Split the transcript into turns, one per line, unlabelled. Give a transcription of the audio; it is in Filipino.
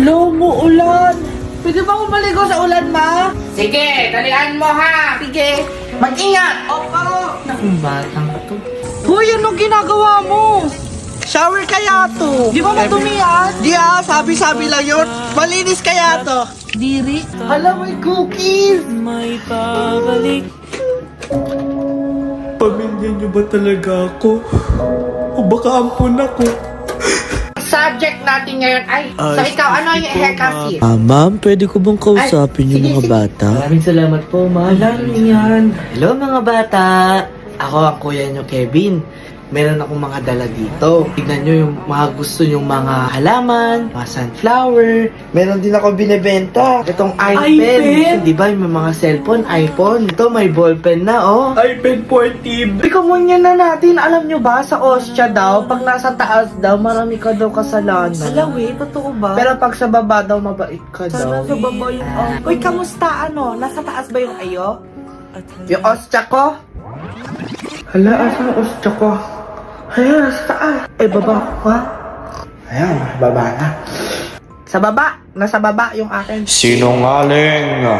Hello, umuulan. Pwede ba akong maligo sa ulan, ma?
Sige, talian mo ha!
Sige.
Mag-ingat!
Opo.
Nakong batang to.
Hoy, anong ginagawa mo? Shower kaya to. Di ba madumi yan? Di sabi-sabi lang yun. Malinis kaya to. Diri. Hala, may cookies.
May pabalik.
Pamilya niyo ba talaga ako? O baka ampun ako?
Subject natin ngayon ay, so ikaw, ano yung hair kasi?
Ma'am, pwede ko bang kausapin yung mga bata?
Maraming salamat po, ma'am.
Alam yan.
Hello mga bata! Ako ang kuya nyo, Kevin. Meron akong mga dala dito. Tignan nyo yung mga gusto nyong mga halaman, mga sunflower. Meron din ako binibenta. Itong iPen. Di ba yung mga cellphone, iPhone. Ito may ballpen na, oh.
iPad 14.
Ikamunyan na natin. Alam nyo ba, sa Ostia daw, pag nasa taas daw, marami ka daw kasalanan.
Alawi, totoo ba?
Pero pag sa baba daw, mabait ka
sana
daw.
sa baba yung Uy, kamusta ano? Nasa taas ba yung ayo?
Yung Ostia ko? Hala, asan ang Ostia ko? Ayan, nasa taas. Baba ko ka. Ayan, baba na. Sa baba. Nasa baba yung akin.
Sinungaling.